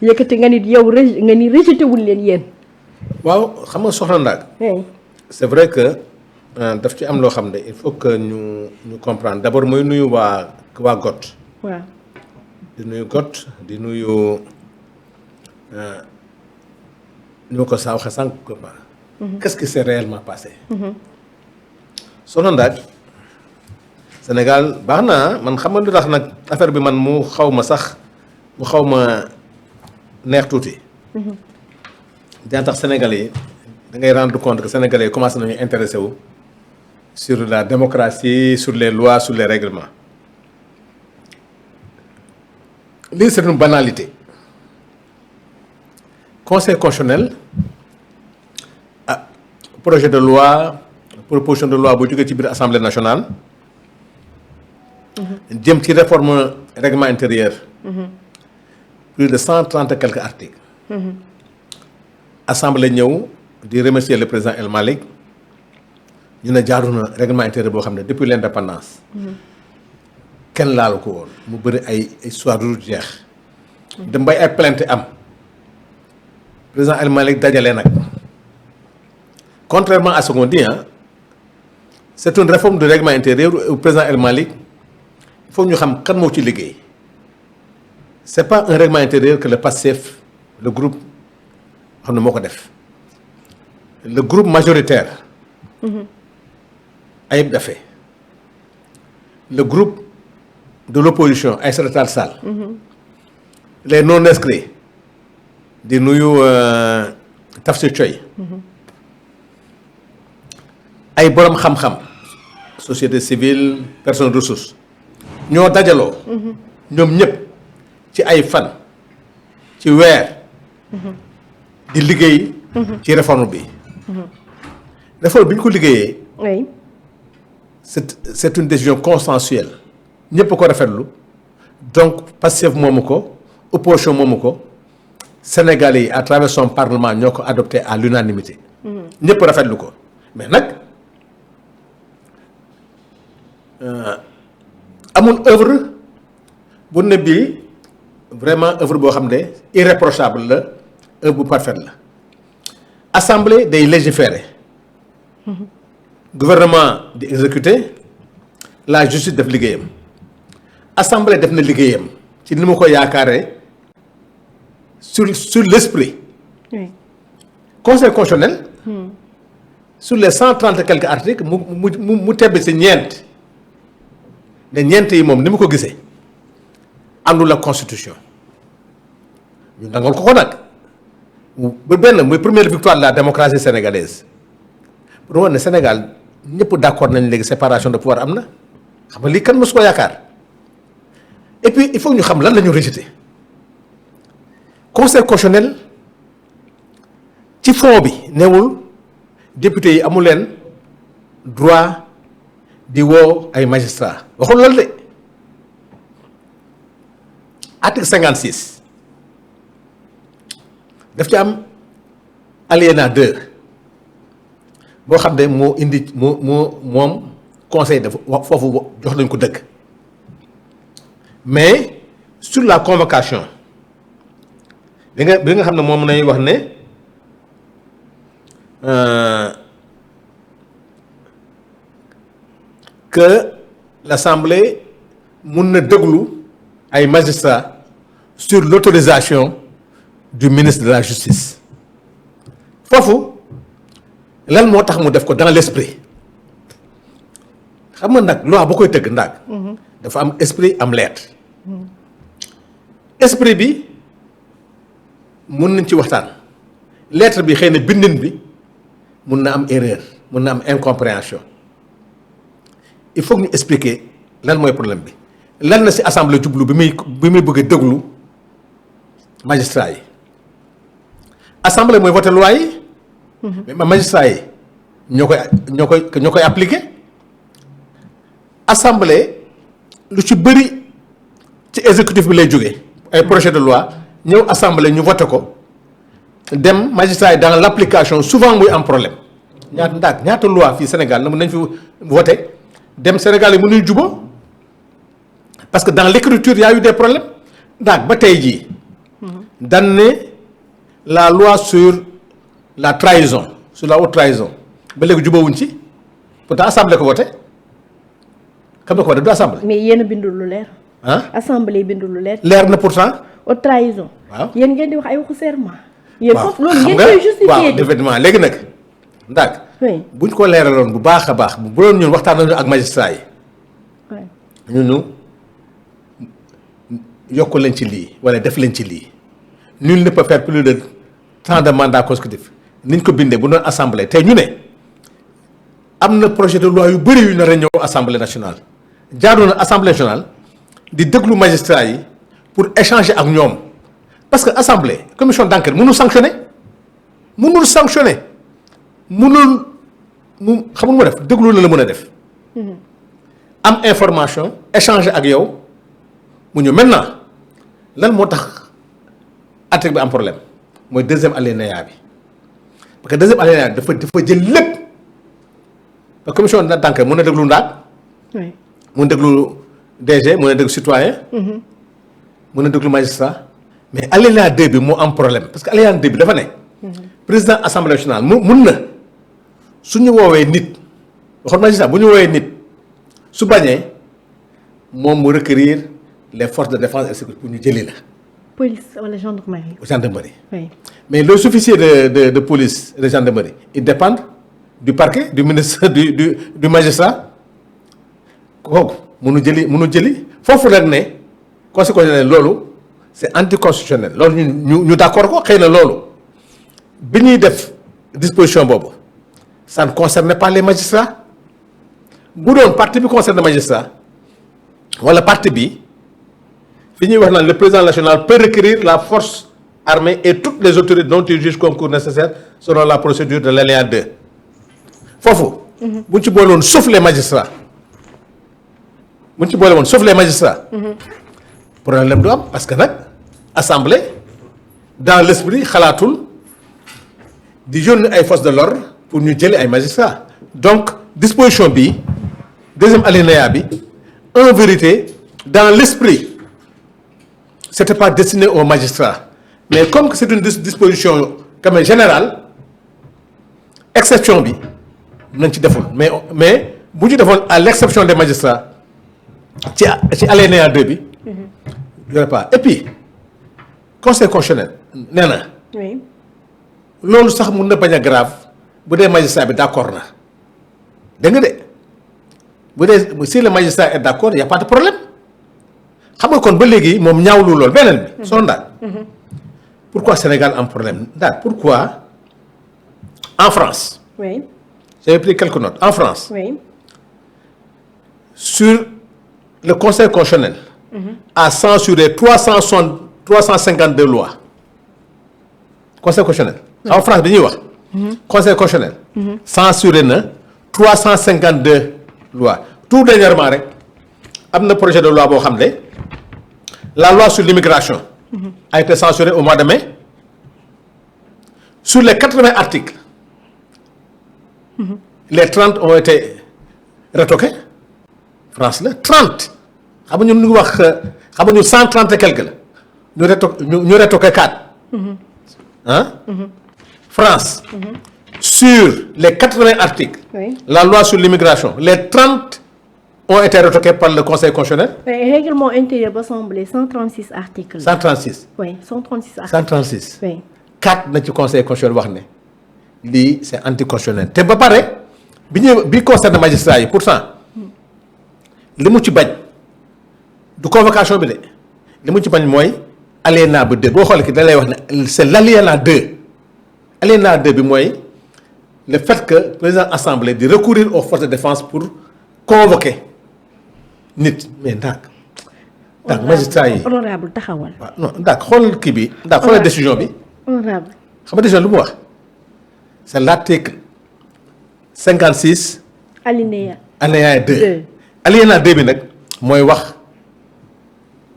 yëkkati nga nit yow nga ni rejeté wul leen yéen. waaw xam nga soxna Ndaak. c'est vrai que daf ci am loo xam ne il faut que ñu comprendre d'abord mooy nuyu waa GOT. waaw di nuyu GOT di nuyu ni ma ko saa waxee sànq ko ba. qu'est-ce qui s'est réellement passé. soxna Ndaak Sénégal baax na man xam nga lu tax nag affaire bi man mu xaw ma neex tuuti. dina tax Sénégalais yi da ngay rendre compte que Sénégalais yi commencé nañu intéressé wu sur la démocratie sur les lois sur les règlements lii c'est une banalité. Conseil constitutionnel projet de loi proposition de loi bu jógee ci biir Assemblée nationale. jëm ci réforme règlement intérieur. plus de 130 et quelques articles. Assemblée ñëw di remercier le président El Malick ñu ne jaaru na règlement intérieur boo xam ne depuis l'indépendance. kenn laalu ko woon mu bëri ay histoire du jeex. dem bay ay plainte am président El Malick dajale nag contrairement à ce qu'on dit c'est une réforme du règlement intérieur au président El Malick il faut ñu xam kan moo ci liggéey. c'est pas un règlement intérieur que le PASTEF le groupe xam ne moo ko def le groupe majoritaire. Ayib Daffé le groupe de l'opposition Aïssata Tall Sall. les non inscrits di nuyu Tafsir Thioye. ay borom xam-xam société civile personne ressource ñoo dajaloo. ñoom ñëpp. ci ay fan ci weer di liggéey ci réforme bi réforme bi ñu ko liggéeyee oui c'est une décision consensuelle ñëpp ko rafetlu donc Pastef moomu ko opposition moomu ko Sénégalais yi à travers son parlement ñoo ko adopté à l'unanimité ñëpp rafetlu ko mais nag amul œuvre bu ne bii vraiment œuvre boo xam ne irréprochable la œuvre bu parfaite la assemblée day légiférer gouvernement di exécuter la justice def liggéeyam assemblée def na liggéeyam ci ni ma ko yaakaaree sur l'esprit. oui conseil constitutionnel. sur les 130 et quelques articles mu tebbi si ñeent ne ñeent yi moom ni mu ko gisee. àndul la constitution ñu nangal ko nag ba benn muy première victoire de la démocratie sénégalaise pour wane ne Sénégal ñëpp d'accord nañ léegi séparation de pouvoir am na xam nga lii kan mosu ko yaakaar et puis il faut ñu xam lan la ñu rejeté conseil constitutionnel ci fond bi newul député yi amu leen droit di woo ay magistrats waxul loolu de. article 56 daf ci am alinéa 2 boo xam ne moo indi moom conseil dafa wax foofu jox nañ ko dëgg mais sur la convocation bi nga xam ne moom nañuy wax ne que l'Assemblée mun na déglu ay magistrats sur l'autorisation du ministre de la justice foofu lan moo tax mu def ko dans l'esprit xam nga nag loi bu koy tëgg ndaag dafa am esprit am lettre esprit bi mun nañ ci waxtaan lettre bi xëy na bindin bi mun na am erreur mun na am incompréhension il faut que ñu expliquer lan mooy problème bi lan na ci assemblée jublu bi muy bëgg a déglu magistrat yi assemblée mooy voté loi yi mais magistrat yi ñoo koy appliquer assemblée lu ci bëri ci exécutif bi lay jógee ay projet de loi ñëw assemblée ñu voté ko dem magistrat yi dans l'application souvent muy am problème ñaata loi fii Sénégal na mën nañ fi voté dem Sénégal yi mënuy jubóo parce que dans l'écriture y a eu des problèmes ndax ba tey jii d'amener la loi sur la trahison sur la haute trahison ba léegi jubawuñ ci pourtant assemblée ko voté xam nga ko voté du assemblée. mais yéen a bindul lu leer. ah assemblée bindul lu leer. leer na pourtant. haute trahison. waaw yéen ngeen di wax ay waxu serment. yéen waaw foofu loolu xam ngeen nga koy justifier. waaw effectivement léegi nag ndax oui buñ ko leeraloon bu baax a baax bu doon ñun waxtaan nañu ak magistrat yi. oui ñu yokk leen ci lii wala def leen ci lii nul ne peut faire plus de tant de mandats consécutifs niñ ko bindee bu doon assemblée tey ñu ne am na projet de loi yu bëri yu nar a ñëw assemblée nationale jaadu na assemblée nationale di déglu magistrats yi pour échanger ak ñoom parce que assemblée commission d'enquête mënul sanctionner mënul mu xamul ma def déglu la mën a def am information échanger ak yow mu ñëw maintenant lan moo tax article bi am problème mooy deuxième alinéa bi parce que deuxième alinéa bi dafa jël lépp parce que commission d'enquête mën na déglu ndaag oui mën na déglu DG mën na déglu citoyen mën na déglu magistrat mais alinéa 2 bi moo am problème parce que alinéa 2 bi dafa ne président assemblée nationale mun na su ñu woowee nit waxoon magistrat bu ñu woowee nit su bañee moom mu requérir les forces de défense et de sécurité pour ñu jëli la. police wala gendarmerie. gendarmerie. oui mais les officiers de police et de gendarmerie ils dépendent du parquet du ministre du magistrat kooku mënu jëli foofu nag ne conséquentionnel loolu c'est anticonstitutionnel loolu ñu d'accord ko xëy na loolu bi ñuy def disposition boobu ça ne concerne pas les magistrats bu doon partie bi concerne magistrat wala partie bi fi ñuy wax naan le président national peut requérir la force armée et toutes les autorités dont il juge concours nécessaire selon la procédure de l'alinéa 2 foofu. bu ñu ci boole woon sauf les magistrats problème du am parce que nag assemblée dans l'esprit xalaatul di yónni ay forces de l'ordre pour ñu jëli ay magistrats donc disposition bi deuxième alinéa bi en vérité dans l'esprit c'était pas destiné aux magistrats mais comme que c'est une disposition quand même générale exception bi nañ ci defoon mais bu ñu defoon à l'exception des magistrats ci alinéa 2 bi y aurait pas et puis conseil constitutionnel nee na oui loolu sax mun na bañ a grave bu dee magistrat bi d'accord na dégg nga de bu dee si le magistrat est d'accord y a pas de problème xam nga kon ba léegi moom ñaawlu lool beneen bi soo ndaal pourquoi Sénégal am problème ndaal pourquoi en France oui j'avais pris quelques notes en France oui sur le conseil constitutionnel a censuré 352 lois conseil constitutionnel en France bi ñuy wax conseil constitutionnel censuré na 352 lois tout dernièrement rek am na projet de loi boo xam ne la loi sur l'immigration a été censurée au mois de mai sur les 80 articles les 30 ont été retoqués France la 30 xam nga ñun ñu wax xam nga ñu 130 et quelque la ñu retoqué 4 France sur les 80 articles oui la loi sur l'immigration les 30 ont été retoqués par le conseil constitutionnel. règlement intérieur ba assemblée 136 articles. 136 oui 136 articles. 136 oui 4 na ci conseil constitutionnel wax ne lii c'est anticonstitutionnel te ba pare bi concerne magistrat yi pourtant li mu ci bañ du convocation bi de li mu ci bañ mooy alinéa ba 2 boo xoolee ki da lay wax ne c'est l'alinéa 2 alinéa 2 bi mooy le fait que président assemblée di recourir aux forces de défense pour convoquer nit mais ndax magistrat yi honorable taxawal. waaw non ndax xool kii bi ndax xoolal décision bi honorable xam nga décision lu mu wax c'est l'article 56 alinéa 2 alinéa 2 bi nag mooy wax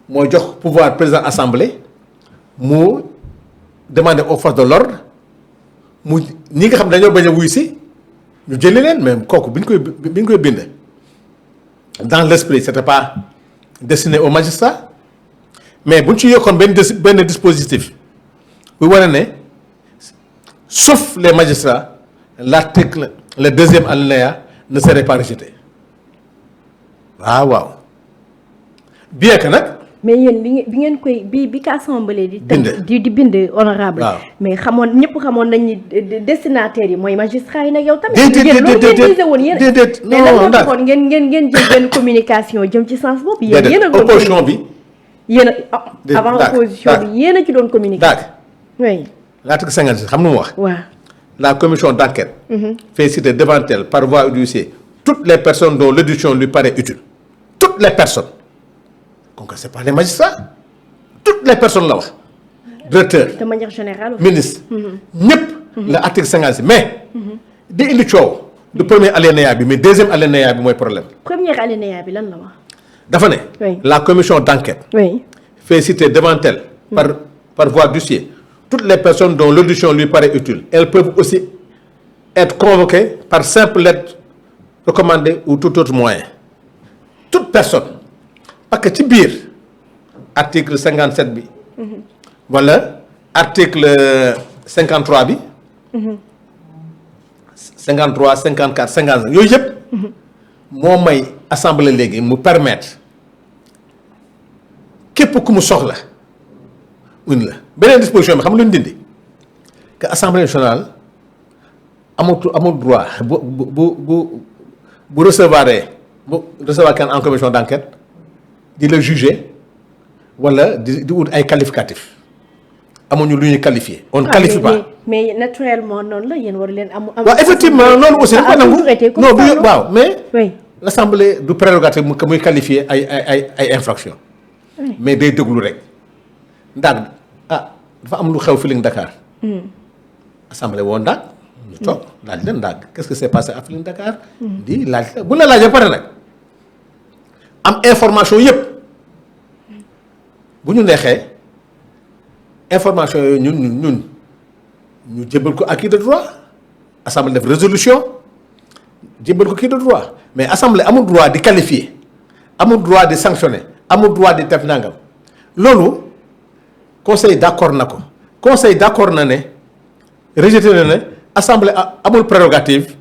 mooy jox pouvoir président assemblée mu demander aux forces de l'ordre mu ñi nga xam dañoo bañ a wuy si ñu jëli leen mais kooku bi ñu koy bind dans l'esprit c'était pas destiné aux magistrats mais bu ñu ci yokkoon benn dispositif bu wane ne sauf les magistrats l'article le deuxième alinéa ne serait pas rejeté waaw bien que nag. mais yéen bi ngeen koy bi ka assemblée di. bind di bind honorable waaw mais ñëpp xamoon nañ ni destinataires yi mooy magistrats yi nag yow tamit. déedéet mais lan moo taxoon ngeen jël benn communication jëm ci sens boobu. yéen a opposition bi. yéen a avant opposition bi yéen a ci doon communiquer. oui. l'article 56 xam nga mu wax. waaw. la commission d'enquête. fait citer devant elle par voie d'huissier toutes les personnes dont l'audition lui paraît utile toutes les personnes. donc c'est pas les magistrats toutes les personnes la wax directeur de manière générale ministre ñëpp la article 56 mais di indi coow du premier alinéa bi mais deuxième alinéa bi mooy problème premier alinéa bi lan la wax dafa ne la commission d'enquête fait citer devant elle par voie d'huissier toutes les personnes dont l'audition lui paraît utile elles peuvent aussi être convoquées par simple lettre recommandée ou tout autre moyen toute personne parce que ci biir article 57 bi. wala article 53 bi. 53 54 55 yooyu yëpp. moo may assemblée léegi mu permettre képp ku mu soxla une la beneen disposition bi xam nga lu ñu dindi que assemblée nationale amul droit bu recevoir kenn en commission d'enquête. di la juger wala di wut ay qualificatif amuñu lu ñuy qualifier. on ne qualifie pas mais naturellement noonu la yéen war leen am. waaw effectivement loolu aussi dafa nangu non du waaw mais. l'assemblée du prérogative que muy qualifier ay infraction mais day déglu rek ndax dafa am lu xew Feeling Dakar. assemblée woo ndax. ñu toog laaj leen ndax qu'est-ce que s'est passé à Feeling Dakar. di laaj bu la laajee pare nag. am information yëpp bu ñu neexee information yooyu ñun ñu jébbal ko acquis de droit assemblée def résolution jébbal ko acquis de droit mais assemblée amul droit di qualifier amul droit di sanctionner amul droit di def nangam loolu conseil d'accord na ko conseil d'accord na ne rejeté na ne assemblée amul prérogative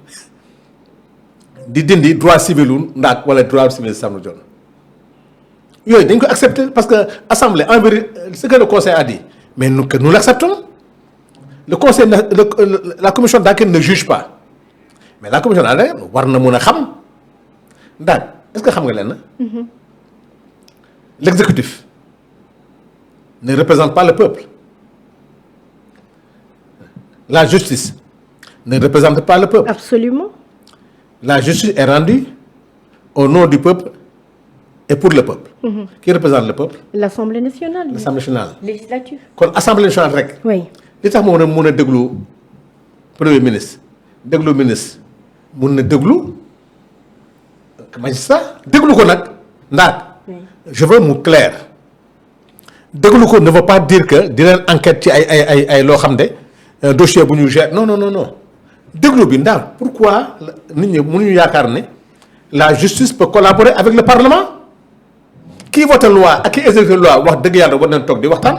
di dindi droit civil wu ndaak wala droit civil Samba Dione yooyu dañ ko accepter parce que assemblée en vérité ce que le conseil a dit mais nous l'acceptons le conseil la commission d'enquête ne juge pas mais la commission d'enquête war na mun a xam ndax est-ce que xam nga leen l'exécutif ne représente pas le peuple la justice ne représente pas le peuple. Absolument. La justice est rendue au nom du peuple et pour le peuple. Qui représente le peuple? L'Assemblée nationale. L'Assemblée nationale. Législature. kon Assemblée nationale rek. oui. li tax moo mën a déglu premier ministre déglu ministre mun na déglu magistrat déglu ko nag ndax. je veux mu clair déglu ko ne veut pas dire que di leen enquête ci ay loo xam ne dossier bu ñu gère non déglu bi ndax pourquoi nit ñi mënuñu yaakaar ne la justice peut collaborer avec le parlement kii vote loi ak kii exécute loi wax dëgg yàlla war nañ toog di waxtaan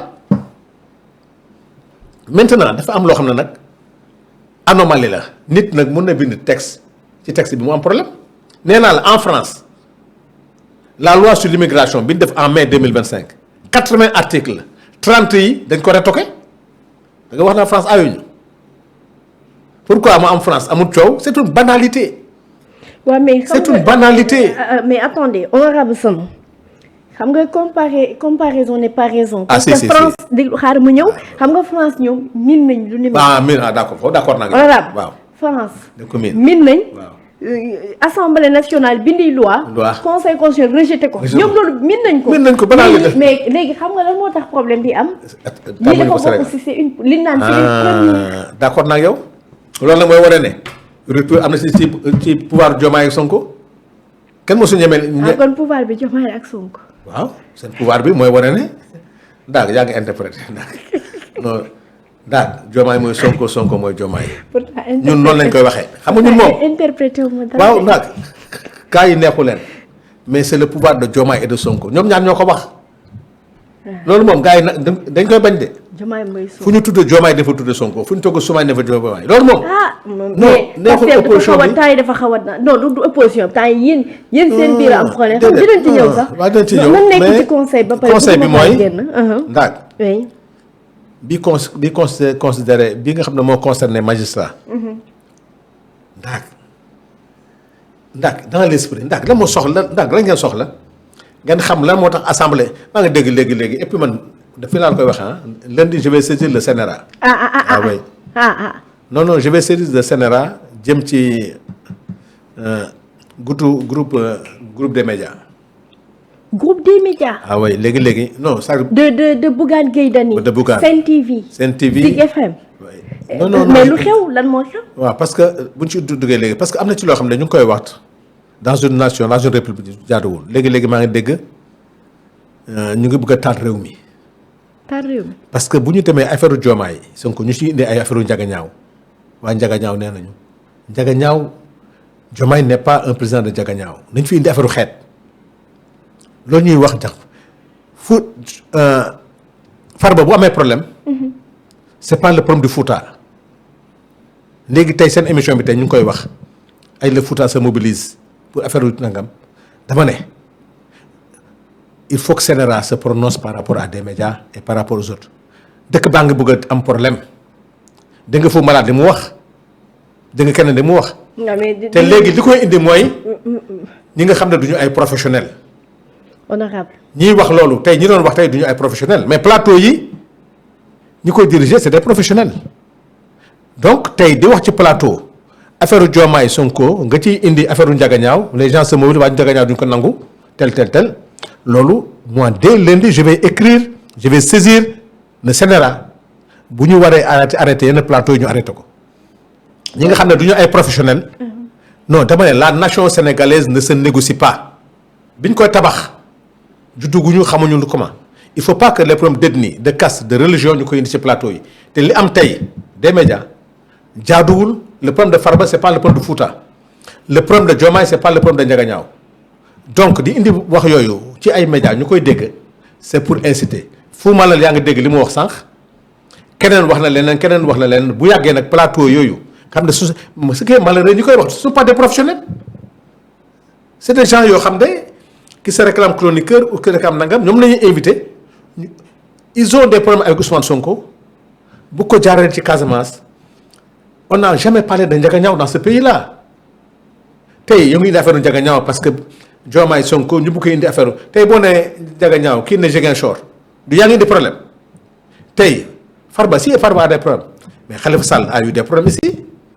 maintenant dafa am loo xam ne nag anomalie la nit nag mën na bind texte ci texte bi mu am problème nee naa la en France la loi sur l'immigration bi ñu def en mai 2025 80 articles 30 yi dañ ko retoqué da nga wax naa France ayuñu pourquoi mu am France amul coow c'est une banalité. waaw mais c'est une banalité. mais attendez honorable Sow xam nga comparaison n'est pas raison. ah si parce que France déglu xaar mu ñëw xam nga France ñoom min nañ lu ni. d'accord foofu d'accord naa. honorable waaw France. dañ ko min nañ. waaw. Assemblée nationale bindi loi. conseil constitutionnel rejeté ko. ñoom loolu min nañ ko. min nañ ko balaa mais léegi xam nga lan moo tax problème bi am. lii dafa bokk si c'est une li naan c'est une première. d'accord naa yow. loolu nag mooy wane ne rupture am na ci pouvoir Diomaye ak Sonko kenn mosu ñeme. kon pouvoir bi Diomaye ak Sonko. waaw seen pouvoir bi mooy wane ne daal yaa ngi interprété non daal Diomaye mooy Sonko mooy Diomaye. ñun noonu lañ koy waxee. xam nga ñun moom interprété wu ma dara. waaw ndax kaa yi neexu leen mais c'est le pouvoir de Diomaye et de Sonko ñoom ñaar ñoo ko wax. loolu moom gars yi nag dañ koy bañ de. Diomaye mooy Sonko fu ñu tudd Diomaye dafa tudd Sonko fu ñu togg Soumaye dafa Diomaye loolu moom. mais Pastef dafa xaw a temps yi dafa xaw a non du opposition temps yi yéen seen biir am problème xam dinañ ci ñëw sax. waaw dinañ ci ñëw mën nekk ci conseil ba pare conseil bi mooy ndaag oui bi considéré bi nga xam ne moo concerné magistrat. ndaag dans l'esprit ndaag lan moo soxla ndaag lan ngeen soxla ngeen xam lan moo tax assemblée maa ngi dégg léegi et puis man dafa laa koy wax lundi je vais saisir le CNRA. Oui. Non je vais saisir le CNRA jëm ci groupe des médias. Groupe des médias. Oui léegi non ça. de Bougane Gueye Dany. de Bougane Sen TV. Zik FM. non mais lu xew lan moo xew. waaw parce que buñ ci duggee léegi parce que am na ci loo xam ne ñu ngi koy wax dans une nation dans une république jaaduwul léegi maa ngi dégg ñu ngi bëgg a taal réew mi. parce que bu ñu demee affaire Diomaye Sonko ñu ci indi ay affaire njagañaaw waa njagañaaw nee nañu njagañaaw Diomaye n'est pas un président de njagañaaw nañ fi indi affaire xeet loolu ñuy wax jax fu Farba bu amee problème. c'est pas le problème du Fouta léegi tey seen émission bi tey ñu ngi koy wax ay le Fouta se mobilise pour affaire nangam dama ne il faut que CNRA se prononce par rapport à des médias et par rapport aux autres dëkk baa ngi bëgg a am problème da nga Fou Malade li mu wax da nga keneen li mu wax. te léegi li koy indi mooy ñi nga xam ne duñu ay professionnels. honorable ñiy wax loolu tey ñi doon wax tey duñu ay professionnels mais plateau yi ñi koy diriger c'est des professionnels donc tey di wax ci plateau affaire Diomaye Sonko nga ciy indi affaire njagañaaw les gens se mobilisent waa njagañaaw duñ ko nangu tel loolu moi dès lundi je vais saisir le CNRA bu ñu waree arrêté yenn plateau yi ñu arrêté ko ñi nga xam ne du ñu ay professionnels. non dama ne la nation sénégalaise ne se négocie pas biñ koy tabax judduguñu xamuñu lu comment il faut pas que les problèmes d'ethnie de caste de religion ñu koy indi ci plateau yi te li am tey des médias jaaduwul le problème de Farba c'est pas le problème de Fouta le problème de Diomaye c'est pas le problème de Ndiaganiao donc di indi wax yooyu ci ay médias ñu koy dégg c'est pour inciter Fou Malade yaa ngi dégg li mu wax sànq keneen wax na leneen bu yàggee nag plateau yooyu xam ne ce qui est malheureux ñu koy wax ce sont pas des professionnels c'est des gens yoo xam ne qui se réclament chroniqueurs ou qui se réclament nangam ñoom la ñuy invité ils ont des problèmes avec Ousmane Sonko bu ko jaaree ci Casamance on n'a jamais parlé de Ndiaganiao dans ce pays-là tey yow ngi indi affaire Ndiaganiao parce que Diomaye Sonko ñu bu ko indi affaire tey boo nee Ndiaganiao kii ne Ziguinchor du yaa ngi indi problème tey Farba a des problèmes mais Khalifa Sall a eu des problèmes ici